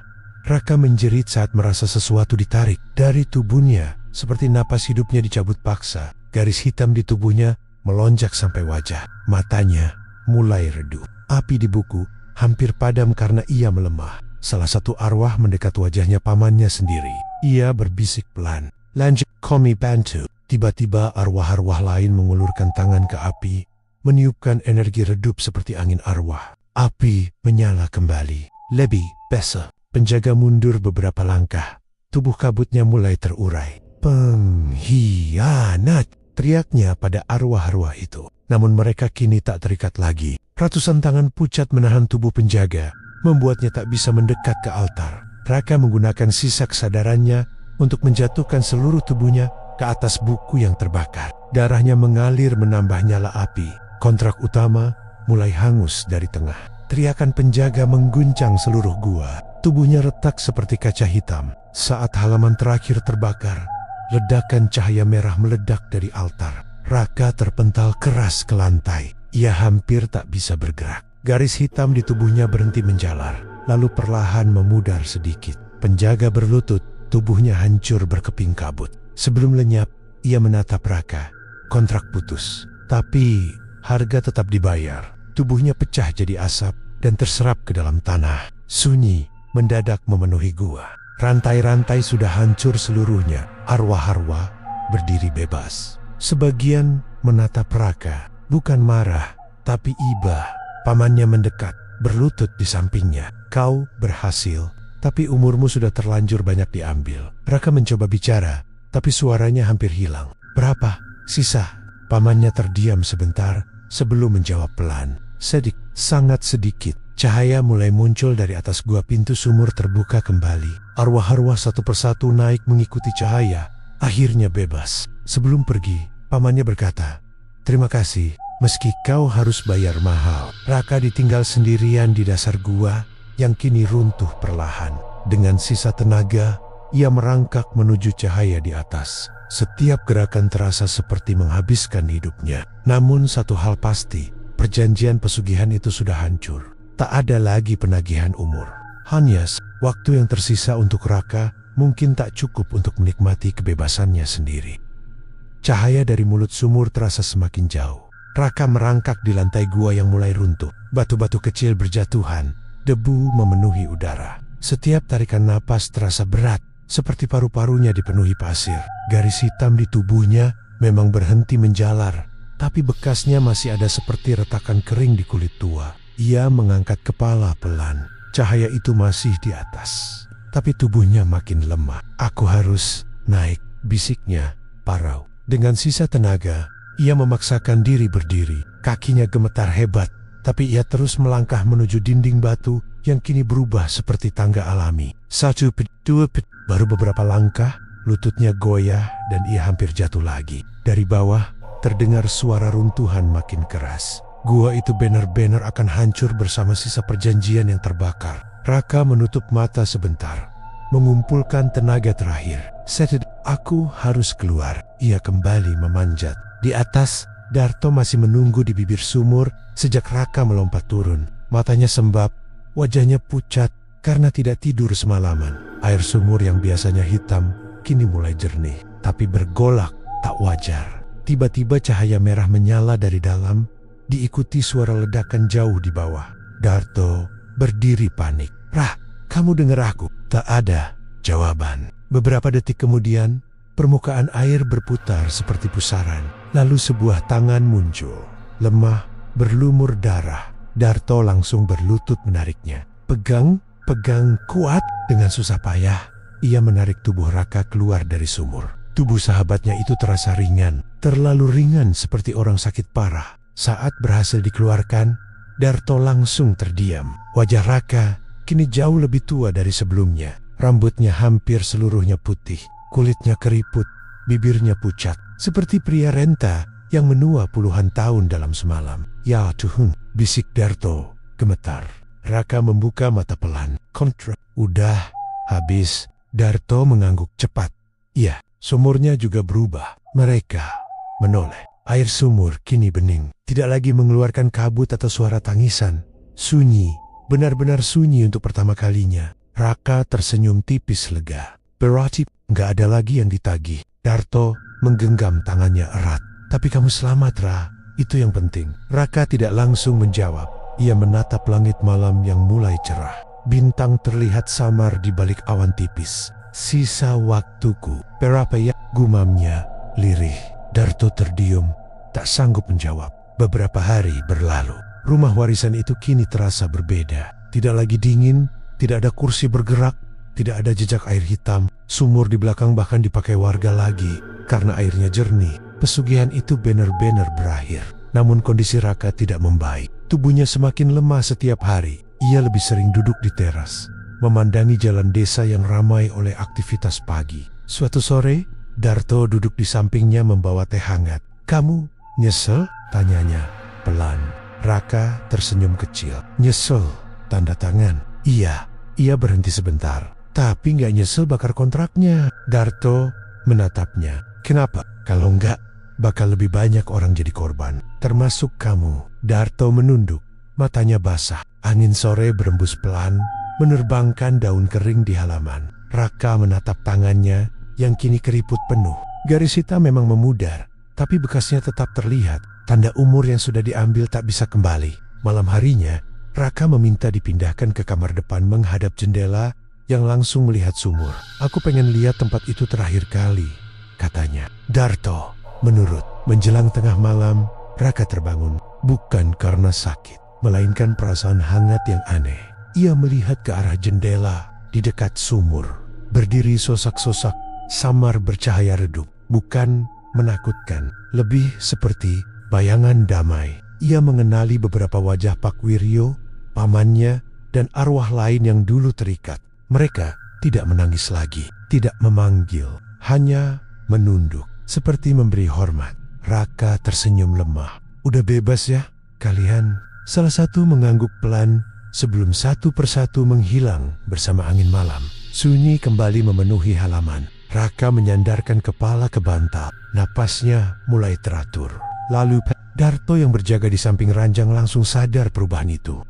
Raka menjerit saat merasa sesuatu ditarik dari tubuhnya, seperti napas hidupnya dicabut paksa. Garis hitam di tubuhnya melonjak sampai wajah. Matanya mulai redup. Api di buku hampir padam karena ia melemah. Salah satu arwah mendekat wajahnya pamannya sendiri. Ia berbisik pelan, "Lanjut, kami bantu." Tiba-tiba arwah-arwah lain mengulurkan tangan ke api, meniupkan energi redup seperti angin arwah. Api menyala kembali. "Lebih besar." Penjaga mundur beberapa langkah. Tubuh kabutnya mulai terurai. Pengkhianat, teriaknya pada arwah-arwah itu. Namun mereka kini tak terikat lagi. Ratusan tangan pucat menahan tubuh penjaga, membuatnya tak bisa mendekat ke altar. Raka menggunakan sisa kesadarannya untuk menjatuhkan seluruh tubuhnya ke atas buku yang terbakar. Darahnya mengalir menambah nyala api. Kontrak utama mulai hangus dari tengah. Teriakan penjaga mengguncang seluruh gua. Tubuhnya retak seperti kaca hitam. Saat halaman terakhir terbakar, ledakan cahaya merah meledak dari altar. Raka terpental keras ke lantai. Ia hampir tak bisa bergerak. Garis hitam di tubuhnya berhenti menjalar, lalu perlahan memudar sedikit. Penjaga berlutut, tubuhnya hancur berkeping kabut. Sebelum lenyap, ia menatap Raka. Kontrak putus, tapi harga tetap dibayar. Tubuhnya pecah jadi asap dan terserap ke dalam tanah. Sunyi mendadak memenuhi gua. Rantai-rantai sudah hancur seluruhnya. Arwah-arwah berdiri bebas. Sebagian menatap Raka, bukan marah, tapi iba. Pamannya mendekat, berlutut di sampingnya. Kau berhasil, tapi umurmu sudah terlanjur banyak diambil. Raka mencoba bicara, tapi suaranya hampir hilang. Berapa sisa? Pamannya terdiam sebentar sebelum menjawab pelan. Sangat sedikit. Cahaya mulai muncul dari atas gua. Pintu sumur terbuka kembali. Arwah-arwah satu persatu naik mengikuti cahaya. Akhirnya bebas. Sebelum pergi, pamannya berkata, "Terima kasih, meski kau harus bayar mahal." Raka ditinggal sendirian di dasar gua yang kini runtuh perlahan. Dengan sisa tenaga, ia merangkak menuju cahaya di atas. Setiap gerakan terasa seperti menghabiskan hidupnya. Namun satu hal pasti, perjanjian pesugihan itu sudah hancur. Tak ada lagi penagihan umur. Hanya waktu yang tersisa untuk Raka mungkin tak cukup untuk menikmati kebebasannya sendiri. Cahaya dari mulut sumur terasa semakin jauh. Raka merangkak di lantai gua yang mulai runtuh. Batu-batu kecil berjatuhan, debu memenuhi udara. Setiap tarikan napas terasa berat, seperti paru-parunya dipenuhi pasir. Garis hitam di tubuhnya memang berhenti menjalar, tapi bekasnya masih ada seperti retakan kering di kulit tua. Ia mengangkat kepala pelan. Cahaya itu masih di atas, tapi tubuhnya makin lemah. "Aku harus naik," bisiknya parau. Dengan sisa tenaga, ia memaksakan diri berdiri. Kakinya gemetar hebat, tapi ia terus melangkah menuju dinding batu yang kini berubah seperti tangga alami. 1 pit, 2 pit, baru beberapa langkah, lututnya goyah dan ia hampir jatuh lagi. Dari bawah, terdengar suara runtuhan makin keras. Gua itu benar-benar akan hancur bersama sisa perjanjian yang terbakar. Raka menutup mata sebentar, mengumpulkan tenaga terakhir. "Aku harus keluar." Ia kembali memanjat. Di atas, Darto masih menunggu di bibir sumur sejak Raka melompat turun. Matanya sembab, wajahnya pucat karena tidak tidur semalaman. Air sumur yang biasanya hitam kini mulai jernih, tapi bergolak tak wajar. Tiba-tiba cahaya merah menyala dari dalam, diikuti suara ledakan jauh di bawah. Darto berdiri panik. "Rah, kamu dengar aku?" Tak ada jawaban. Beberapa detik kemudian, permukaan air berputar seperti pusaran. Lalu sebuah tangan muncul, lemah, berlumur darah. Darto langsung berlutut menariknya. Pegang kuat. Dengan susah payah, ia menarik tubuh Raka keluar dari sumur. Tubuh sahabatnya itu terasa ringan, terlalu ringan seperti orang sakit parah. Saat berhasil dikeluarkan, Darto langsung terdiam. Wajah Raka kini jauh lebih tua dari sebelumnya. Rambutnya hampir seluruhnya putih, kulitnya keriput, bibirnya pucat, seperti pria renta yang menua puluhan tahun dalam semalam. "Ya Tuhan," bisik Darto, gemetar. Raka membuka mata pelan. Udah habis." Darto mengangguk cepat. Iya, sumurnya juga berubah. Mereka menoleh. Air sumur kini bening, tidak lagi mengeluarkan kabut atau suara tangisan. Sunyi, benar-benar sunyi untuk pertama kalinya. Raka tersenyum tipis lega. Berarti nggak ada lagi yang ditagih. Darto menggenggam tangannya erat. "Tapi kamu selamat, Ra. Itu yang penting." Raka tidak langsung menjawab. Ia menatap langit malam yang mulai cerah. Bintang terlihat samar di balik awan tipis. "Sisa waktuku berapa ya?" gumamnya lirih. Darto terdiam, tak sanggup menjawab. Beberapa hari berlalu. Rumah warisan itu kini terasa berbeda. Tidak lagi dingin, tidak ada kursi bergerak, Tidak ada jejak air hitam. Sumur di belakang bahkan dipakai warga lagi. Karena airnya jernih, pesugihan itu benar-benar berakhir. Namun kondisi Raka tidak membaik. Tubuhnya semakin lemah setiap hari. Ia lebih sering duduk di teras, memandangi jalan desa yang ramai oleh aktivitas pagi. Suatu sore, Darto duduk di sampingnya membawa teh hangat. "Kamu nyesel?" tanyanya pelan. Raka tersenyum kecil. "Nyesel?" Tanda tangan. "Iya." Ia berhenti sebentar. "Tapi nggak nyesel bakar kontraknya." Darto menatapnya. "Kenapa? Kalau nggak, bakal lebih banyak orang jadi korban, termasuk kamu." Darto menunduk. Matanya basah. Angin sore berembus pelan, menerbangkan daun kering di halaman. Raka menatap tangannya yang kini keriput penuh. Garis hitam memang memudar, tapi bekasnya tetap terlihat. Tanda umur yang sudah diambil tak bisa kembali. Malam harinya, Raka meminta dipindahkan ke kamar depan menghadap jendela yang langsung melihat sumur. "Aku pengen lihat tempat itu terakhir kali," katanya. Darto menurut. Menjelang tengah malam, Raka terbangun. Bukan karena sakit, melainkan perasaan hangat yang aneh. Ia melihat ke arah jendela di dekat sumur. Berdiri sosak-sosak, samar bercahaya redup. Bukan menakutkan, lebih seperti bayangan damai. Ia mengenali beberapa wajah Pak Wiryo, pamannya, dan arwah lain yang dulu terikat. Mereka tidak menangis lagi, tidak memanggil, hanya menunduk, seperti memberi hormat. Raka tersenyum lemah. "Udah bebas ya, kalian?" Salah satu mengangguk pelan sebelum satu persatu menghilang bersama angin malam. Sunyi kembali memenuhi halaman. Raka menyandarkan kepala ke bantal. Napasnya mulai teratur. Lalu Darto yang berjaga di samping ranjang langsung sadar perubahan itu.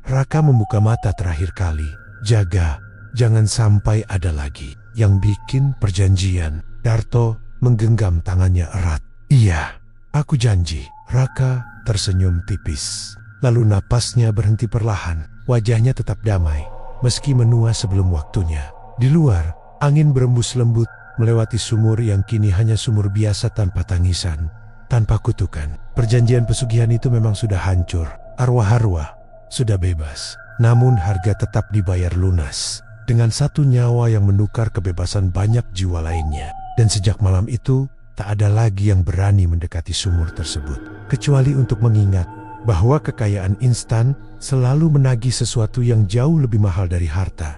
Raka membuka mata terakhir kali. "Jaga, jangan sampai ada lagi yang bikin perjanjian." Darto menggenggam tangannya erat. "Iya, aku janji." Raka tersenyum tipis. Lalu napasnya berhenti perlahan. Wajahnya tetap damai, meski menua sebelum waktunya. Di luar, angin berembus lembut melewati sumur yang kini hanya sumur biasa tanpa tangisan, tanpa kutukan. Perjanjian pesugihan itu memang sudah hancur. Arwah-arwah sudah bebas. Namun harga tetap dibayar lunas. Dengan satu nyawa yang menukar kebebasan banyak jiwa lainnya. Dan sejak malam itu, tak ada lagi yang berani mendekati sumur tersebut. Kecuali untuk mengingat bahwa kekayaan instan selalu menagih sesuatu yang jauh lebih mahal dari harta.